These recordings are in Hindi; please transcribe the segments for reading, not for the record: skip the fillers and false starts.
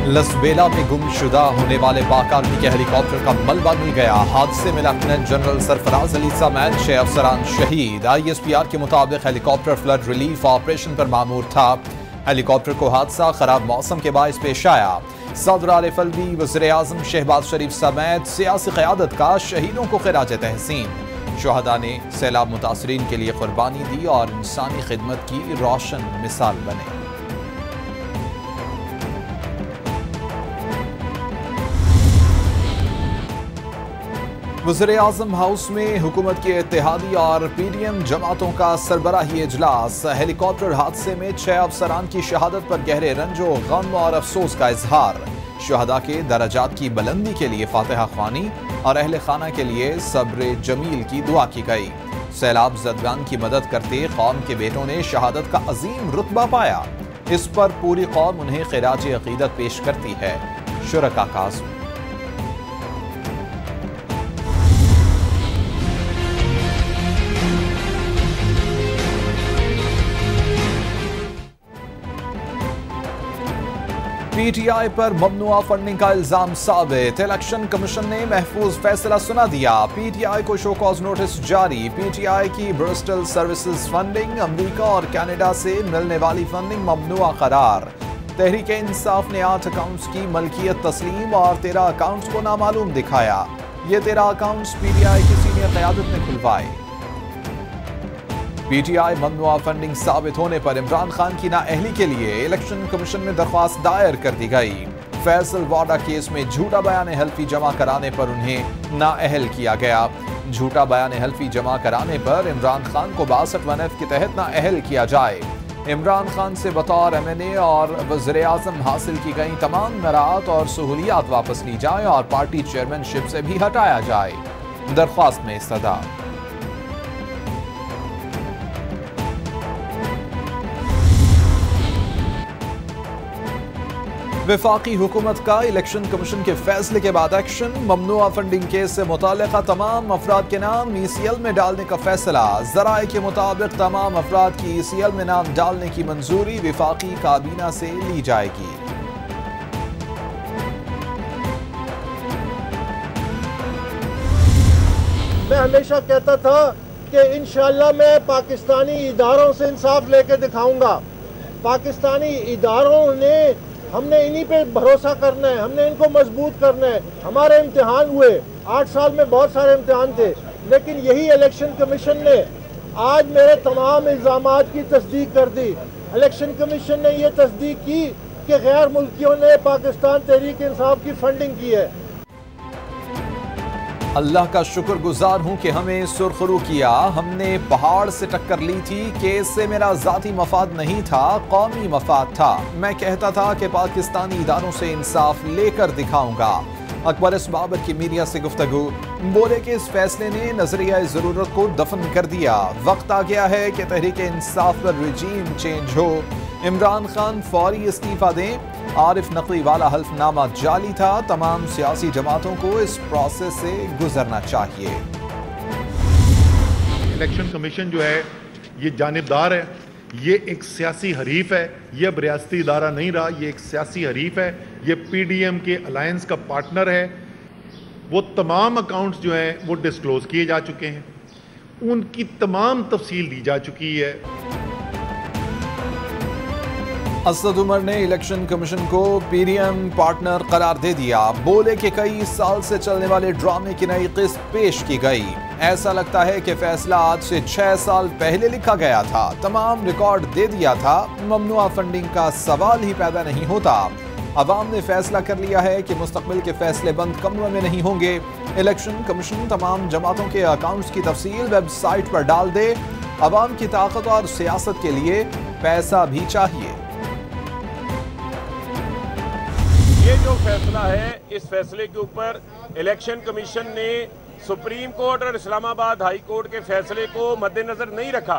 लसबेला में गुमशुदा होने वाले पाक आर्मी के हेलीकॉप्टर का मलबा मिल गया। हादसे में लेफ्टिनेंट जनरल सरफराज अली समेत 6 अफसरान शहीद। ISPR के मुताबिक हेलीकॉप्टर फ्लड रिलीफ ऑपरेशन पर मामूर था। हेलीकॉप्टर को हादसा खराब मौसम के बायस पेश आया। सदर आरिफ अलवी, वज़ीर आज़म शहबाज शरीफ समेत सियासी क़यादत का शहीदों को खिराज तहसीन। शुहदा ने सैलाब मुतासरीन के लिए कुर्बानी दी और इंसानी खिदमत की रोशन मिसाल बने। वज़ीर आज़म हाउस में हुकूमत के इत्तेहादी और PDM जमातों का सरबराही इजलास। हेलीकॉप्टर हादसे में 6 अफसरान की शहादत पर गहरे रंजो गम और अफसोस का इजहार। शुहदा के दराजात की बुलंदी के लिए फातिहा ख्वानी और अहले खाना के लिए सब्र जमील की दुआ की गई। सैलाब ज़दगान की मदद करते कौम के बेटों ने शहादत का अजीम रुतबा पाया। इस पर पूरी कौम उन्हें खिराज अकीदत पेश करती है। शुरका का आज़म। PTI पर ममनुआ फंडिंग का इल्जाम साबित। इलेक्शन कमीशन ने महफूज फैसला सुना दिया। PTI को शो कॉज नोटिस जारी। PTI की ब्रिस्टल सर्विसेज फंडिंग, अमेरिका और कनाडा से मिलने वाली फंडिंग ममनुआ करार। तहरीक इंसाफ ने 8 अकाउंट्स की मलकियत तस्लीम और 13 अकाउंट्स को नामालूम दिखाया। ये 13 अकाउंट्स PTI की सीनियर क़यादत ने खुलवाए। PTI ममनुआ फंडिंग साबित होने पर इमरान खान की नाअहली के लिए इलेक्शन कमीशन में दरख्वास्त दायर कर दी गई। फैसल वाडा केस में झूठा बयान हल्फी जमा कराने पर उन्हें नाअहल किया गया। झूठा बयान हल्फी जमा कराने पर इमरान खान को 62(1) के तहत नाअहल किया जाए। इमरान खान से बतौर MNA और वज़ीर आज़म हासिल की गई तमाम नरात और सहूलियात वापस ली जाए और पार्टी चेयरमैनशिप से भी हटाया जाए। दरख्वास्त में इस्तदा। वफाकी हुकूमत का इलेक्शन कमीशन के फैसले के बाद एक्शन। ममनुआ फंडिंग केस से मुताल्लिक़ा तमाम अफराद के नाम ECL में डालने का फैसला। ज़राए के मुताबिक तमाम अफराद की ECL में नाम डालने की मंजूरी वफाकी काबीना से ली जाएगी। मैं हमेशा कहता था कि इंशाअल्लाह मैं पाकिस्तानी इदारों से इंसाफ लेके दिखाऊंगा। पाकिस्तानी इदारों ने हमने इन्हीं पे भरोसा करना है, हमने इनको मजबूत करना है। हमारे इम्तिहान हुए, 8 साल में बहुत सारे इम्तिहान थे, लेकिन यही इलेक्शन कमीशन ने आज मेरे तमाम इल्जामात की तस्दीक कर दी। इलेक्शन कमीशन ने यह तस्दीक की कि गैर मुल्कियों ने पाकिस्तान तहरीक इंसाफ की फंडिंग की है। अल्लाह का शुक्रगुजार हूँ कि हमें सुरखरू किया। हमने पहाड़ से टक्कर ली थी कि इससे मेरा जाती मफाद नहीं था, कौमी मफाद था। मैं कहता था कि पाकिस्तानी इदारों से इंसाफ लेकर दिखाऊंगा। अकबर इस बाबर की मीडिया से गुफ्तगू। बोले कि इस फैसले ने नजरिया ज़रूरत को दफन कर दिया। वक्त आ गया है कि तहरीक इंसाफ पर रजीम चेंज हो। इमरान खान फौरी इस्तीफा दें। आरिफ नकवी वाला हल्फनामा जाली था। तमाम सियासी जमातों को इस प्रोसेस से गुजरना चाहिए। इलेक्शन कमीशन जो है ये जानिबदार है, ये एक सियासी हरीफ है। ये अब रियासती इदारा नहीं रहा, ये एक सियासी हरीफ है। ये PDM के अलायंस का पार्टनर है। वो तमाम अकाउंट्स जो हैं वो डिस्क्लोज किए जा चुके हैं, उनकी तमाम तफसील दी जा चुकी है। असद उमर ने इलेक्शन कमीशन को PDM पार्टनर करार दे दिया। बोले कि कई साल से चलने वाले ड्रामे की नई किस्त पेश की गई। ऐसा लगता है कि फैसला आज से 6 साल पहले लिखा गया था। तमाम रिकॉर्ड दे दिया था। ममनुआ फंडिंग का सवाल ही पैदा नहीं होता। अवाम ने फैसला कर लिया है कि मुस्तकबिल के फैसले बंद कमरों में नहीं होंगे। इलेक्शन कमीशन तमाम जमातों के अकाउंट्स की तफसील वेबसाइट पर डाल दे। अवाम की ताकत और सियासत के लिए पैसा भी चाहिए। ये जो फैसला है, इस फैसले के ऊपर इलेक्शन कमीशन ने सुप्रीम कोर्ट और इस्लामाबाद हाई कोर्ट के फैसले को मद्देनजर नहीं रखा,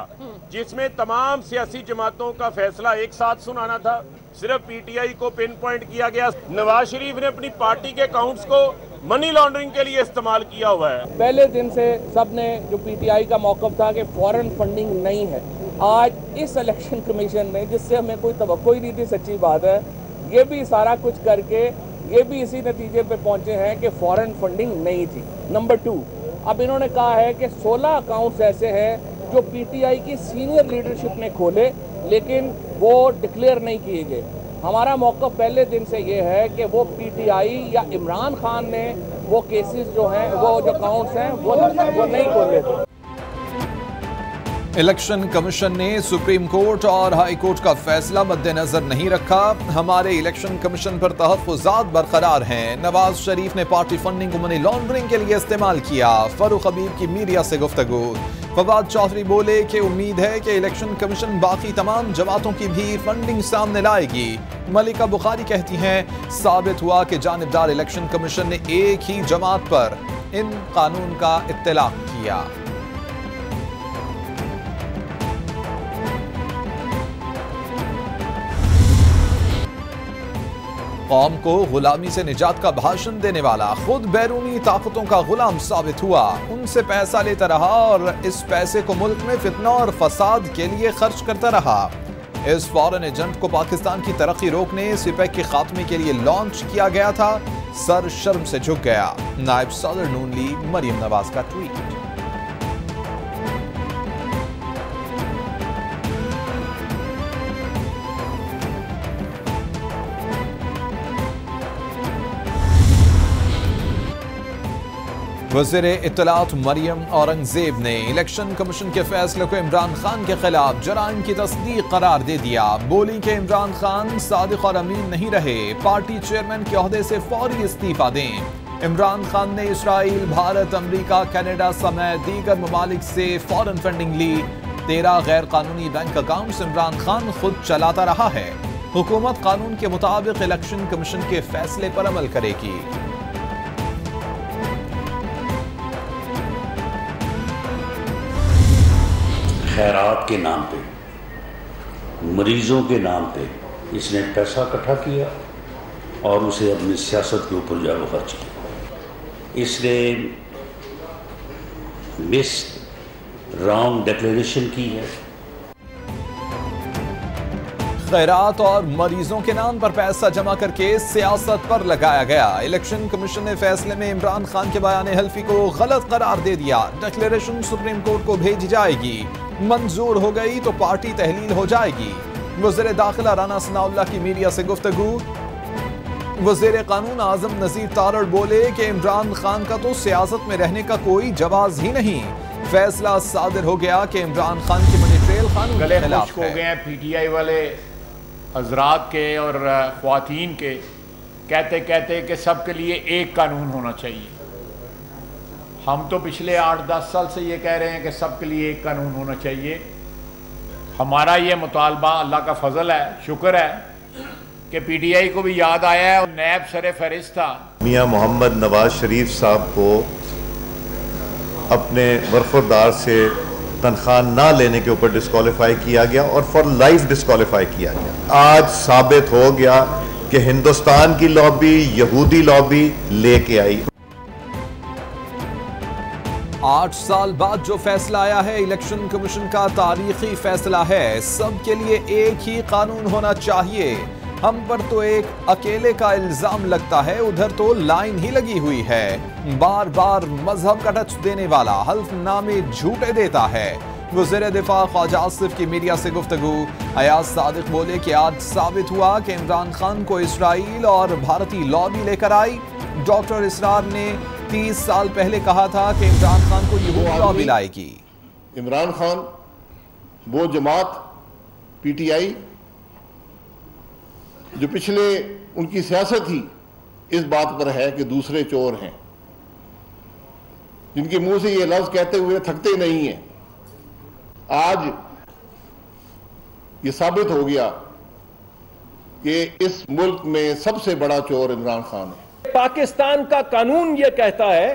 जिसमें तमाम सियासी जमातों का फैसला एक साथ सुनाना था। सिर्फ PTI को पिन पॉइंट किया गया। नवाज शरीफ ने अपनी पार्टी के अकाउंट्स को मनी लॉन्ड्रिंग के लिए इस्तेमाल किया हुआ है। पहले दिन से सबने जो PTI का मौक़िफ़ था कि फॉरेन फंडिंग नहीं है, आज इस इलेक्शन कमीशन ने, जिससे हमें कोई तवक्को ही नहीं थी, सच्ची बात है, ये भी सारा कुछ करके ये भी इसी नतीजे पे पहुंचे हैं कि फॉरेन फंडिंग नहीं थी। नंबर 2, अब इन्होंने कहा है कि 16 अकाउंट्स ऐसे हैं जो पीटीआई की सीनियर लीडरशिप ने खोले लेकिन वो डिक्लेयर नहीं किए गए। हमारा मौक़िफ़ पहले दिन से ये है कि वो पीटीआई या इमरान खान ने वो केसेस जो हैं, वो जो अकाउंट्स हैं वो नहीं खोले थे। इलेक्शन कमीशन ने सुप्रीम कोर्ट और हाई कोर्ट का फैसला मद्देनजर नहीं रखा। हमारे इलेक्शन कमीशन पर तहफ़्फ़ुज़ात बरकरार हैं। नवाज शरीफ ने पार्टी फंडिंग को मनी लॉन्ड्रिंग के लिए इस्तेमाल किया। फरूख हबीब की मीडिया से गुफ्तगू। फवाद चौधरी बोले कि उम्मीद है कि इलेक्शन कमीशन बाकी तमाम जमातों की भी फंडिंग सामने लाएगी। मलिका बुखारी कहती हैं, साबित हुआ कि जानिबदार इलेक्शन कमीशन ने एक ही जमात पर इन कानून का इत्तलाक किया। कौम को गुलामी से निजात का भाषण देने वाला खुद बैरूनी ताकतों का गुलाम साबित हुआ। उनसे पैसा लेता रहा और इस पैसे को मुल्क में फितना और फसाद के लिए खर्च करता रहा। इस फॉरेन एजेंट को पाकिस्तान की तरक्की रोकने सिपैक के खात्मे के लिए लॉन्च किया गया था। सर शर्म से झुक गया। नायब सदर नून लीग मरियम नवाज का ट्वीट। वज़ीर इत्तलात मरियम औरंगजेब ने इलेक्शन कमीशन के फैसले को इमरान खान के खिलाफ जराइम की तस्दीक करार दे दिया। बोली कि इमरान खान सादिक और अमीन नहीं रहे, पार्टी चेयरमैन के ओहदे से फौरी इस्तीफा दें। इमरान खान ने इसराइल, भारत, अमेरिका, कनाडा समेत दीगर ममालिक से फॉरेन फंडिंग ली। 13 गैर कानूनी बैंक अकाउंट्स इमरान खान खुद चलाता रहा है। हुकूमत कानून के मुताबिक इलेक्शन कमीशन के फैसले पर अमल करेगी। खैरात के नाम पे, मरीजों के नाम पे इसने पैसा इकट्ठा किया और उसे अपनी सियासत के ऊपर जाकर खर्च किया। इसने मिस रॉन्ग डिक्लेरेशन की है। खैरात और मरीजों के नाम पर पैसा जमा करके सियासत पर लगाया गया। इलेक्शन कमीशन ने फैसले में इमरान खान के बयान हल्फी को गलत करार दे दिया। डिक्लेरेशन सुप्रीम कोर्ट को भेजी जाएगी। मंजूर हो गई तो पार्टी तहलील हो जाएगी। वज़ीर दाखिला राना सनाउल्लाह की मीडिया से गुफ्तगू। वज़ीर कानून आज़म नज़ीर तारड़ बोले कि इमरान खान का तो सियासत में रहने का कोई जवाज ही नहीं। फैसला सादिर हो गया कि इमरान खान की मनी ट्रेल कानून के खिलाफ हो गए हैं। पीटीआई वाले हजरात के और ख्वातीन के कहते कहते कि सबके लिए एक कानून होना चाहिए। हम तो पिछले 8-10 साल से ये कह रहे हैं कि सबके लिए एक कानून होना चाहिए। हमारा ये मुतालबा अल्लाह का फजल है, शुक्र है कि पीटीआई को भी याद आया है और नैब सरे फहरिस्त था। मियां मोहम्मद नवाज शरीफ साहब को अपने बरखुरदार से तनख्वाह ना लेने के ऊपर डिस्क्वालीफाई किया गया और फॉर लाइफ डिस्क्वालीफाई किया गया। आज साबित हो गया कि हिंदुस्तान की लॉबी यहूदी लॉबी लेके आई। 8 साल बाद जो फैसला आया है इलेक्शन कमीशन का तारीखी फैसला है। सबके लिए एक ही कानून होना चाहिए। हम पर तो एक अकेले का इल्जाम लगता है, उधर तो लाइन ही लगी हुई है। बार बार मजहब का टच देने वाला हल्फनामे झूठे देता है। वज़ीर दिफा ख्वाजा आसिफ की मीडिया से गुफ्तगू। अयाज सादिक बोले कि आज साबित हुआ कि इमरान खान को इसराइल और भारतीय लॉबी लेकर आई। डॉक्टर इसरार ने 30 साल पहले कहा था कि इमरान खान को यहूदी लॉबी लाएगी। इमरान खान वो जमात पीटीआई जो पिछले उनकी सियासत ही इस बात पर है कि दूसरे चोर हैं, जिनके मुंह से ये लफ्ज कहते हुए थकते नहीं हैं। आज ये साबित हो गया कि इस मुल्क में सबसे बड़ा चोर इमरान खान है। पाकिस्तान का कानून यह कहता है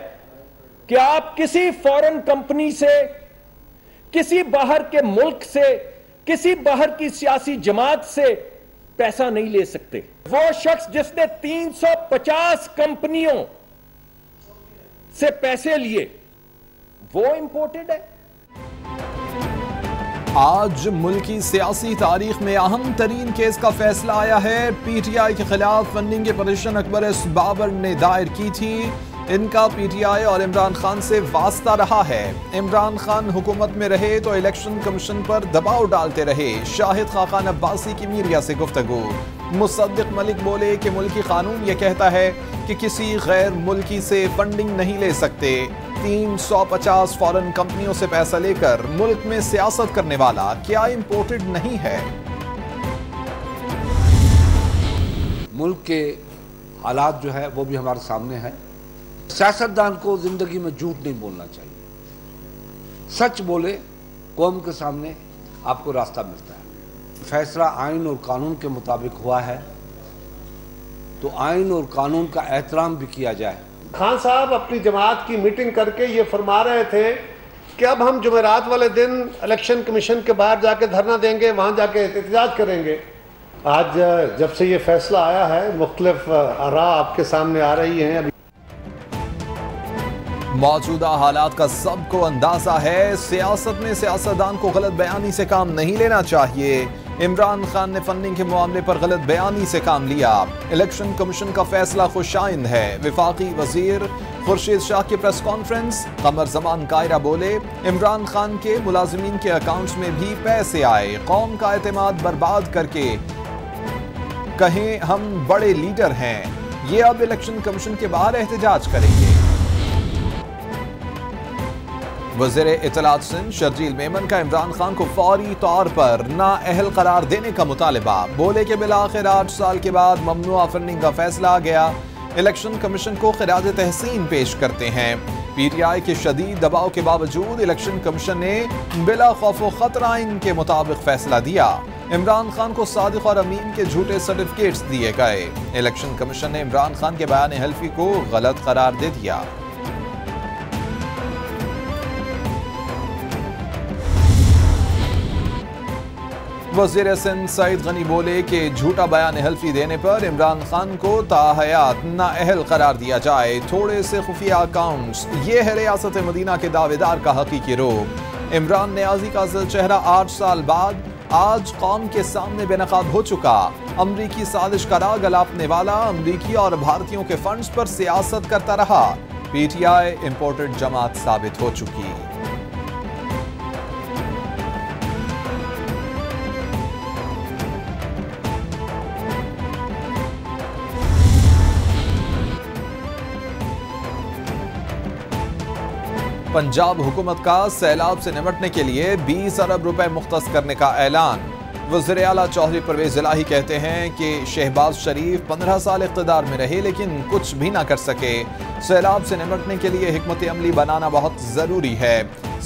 कि आप किसी फॉरेन कंपनी से, किसी बाहर के मुल्क से, किसी बाहर की सियासी जमात से पैसा नहीं ले सकते। वो शख्स जिसने 350 कंपनियों से पैसे लिए वो इंपोर्टेड है। आज मुल्की सियासी तारीख में अहम तरीन केस का फैसला आया है। PTI के खिलाफ फंडिंग की पिटीशन अकबर एस बाबर ने दायर की थी। इनका PTI और इमरान खान से वास्ता रहा है। इमरान खान हुकूमत में रहे तो इलेक्शन कमीशन पर दबाव डालते रहे। शाहिद खाकान अब्बासी की मीडिया से गुफ्तगू। मुसद्दिक मलिक बोले कि मुल्की कानून ये कहता है कि किसी गैर मुल्की से फंडिंग नहीं ले सकते। 350 फॉरेन कंपनियों से पैसा लेकर मुल्क में सियासत करने वाला क्या इंपोर्टेड नहीं है? मुल्क के हालात जो है वो भी हमारे सामने है। सियासतदान को जिंदगी में झूठ नहीं बोलना चाहिए। सच बोले कौम के सामने आपको रास्ता मिलता है। फैसला आइन और कानून के मुताबिक हुआ है तो आइन और कानून का एहतराम भी किया जाए। खान साहब अपनी जमात की मीटिंग करके ये फरमा रहे थे कि अब हम जुमेरात वाले दिन इलेक्शन कमीशन के बाहर जाके धरना देंगे, वहाँ जाके एहतजाज करेंगे। आज जब से ये फैसला आया है मुख्तलिफ आरा आपके सामने आ रही हैं। मौजूदा हालात का सबको अंदाजा है। सियासत में सियासतदान को गलत बयानी से काम नहीं लेना चाहिए। इमरान खान ने फंडिंग के मामले पर गलत बयानी से काम लिया। इलेक्शन कमीशन का फैसला खुशाइंद है। वफाकी वजीर खुर्शीद शाह की प्रेस कॉन्फ्रेंस। कमर जमान कायरा बोले इमरान खान के मुलाजिमीन के अकाउंट्स में भी पैसे आए। कौम का एतमाद बर्बाद करके कहें हम बड़े लीडर हैं। ये अब इलेक्शन कमीशन के बाहर एहतजाज करेंगे। वज़ीर इत्तलात सिंध शर्जील मेमन का इमरान खान को फौरी तौर पर नाअहल करार देने का मुतालबा। बोले कि बिलाखिर 8 साल के बाद ममनुआ फंडिंग का फैसला आ गया। इलेक्शन कमीशन को खिराज तहसीन पेश करते हैं। PTI के शदीद दबाव के बावजूद इलेक्शन कमीशन ने बिला खौफ व खतरा इनके मुताबिक फैसला दिया। इमरान खान को सादिक और अमीन के झूठे सर्टिफिकेट्स दिए गए। इलेक्शन कमीशन ने इमरान खान के बयान हल्फी को गलत करार दे दिया। वज़ीर सिंध सईद गनी बोले कि झूठा बयान हल्फी देने पर इमरान खान को ताहयात नाअहल करार दिया जाए। थोड़े से खुफिया अकाउंट्स, ये है रियासत मदीना के दावेदार का हकीकी रूप। इमरान न्याजी का असल चेहरा 8 साल बाद आज कौम के सामने बेनकाब हो चुका। अमरीकी साजिश का राग अलापने वाला अमरीकी और भारतीयों के फंड्स पर सियासत करता रहा। PTI इंपोर्टेड जमात साबित हो चुकी। पंजाब हुकूमत का सैलाब से निपटने के लिए 20 अरब रुपए मुख्तस करने का ऐलान। वज़ीर आला चौधरी परवेज इलाही कहते हैं कि शहबाज शरीफ 15 साल इक़्तिदार में रहे लेकिन कुछ भी ना कर सके। सैलाब से निपटने के लिए हिकमत अमली बनाना बहुत ज़रूरी है।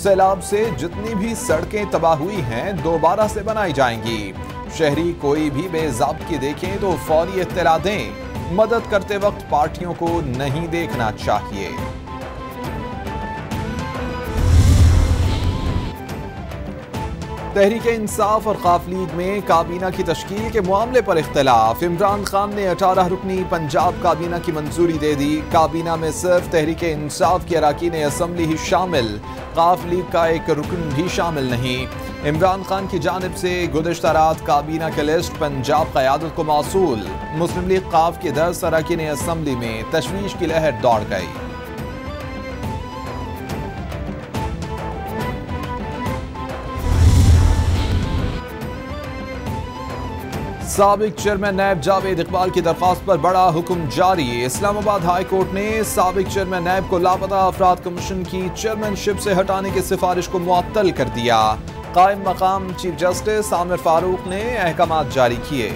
सैलाब से जितनी भी सड़कें तबाह हुई हैं दोबारा से बनाई जाएंगी। शहरी कोई भी बेज़ाब्ती देखें तो फौरी इत्तला दें। मदद करते वक्त पार्टियों को नहीं देखना चाहिए। तहरीक इंसाफ और खाफ लीग में काबीना की तश्कील के मामले पर इख्तलाफ। इमरान खान ने 18 रुकनी पंजाब काबीना की मंजूरी दे दी। काबीना में सिर्फ तहरीक इंसाफ के अरकान असम्बली ही शामिल, खाफ लीग का एक रुकन भी शामिल नहीं। इमरान खान की जानिब से गुज़िश्ता रात काबीना के लिस्ट पंजाब क़यादत को मौसूल। मुस्लिम लीग खाफ के 10 अरकान असम्बली में तशवीश की लहर दौड़ गई। साबिक चेयरमैन नैब जावेद इकबाल की दरख्वास्त पर बड़ा हुक्म जारी। इस्लामाबाद हाई कोर्ट ने साबिक चेयरमैन नैब को लापता अफराद कमीशन की चेयरमैनशिप से हटाने की सिफारिश को मुअत्तल कर दिया। कायम मकाम चीफ जस्टिस आमिर फारूक ने अहकामात जारी किए।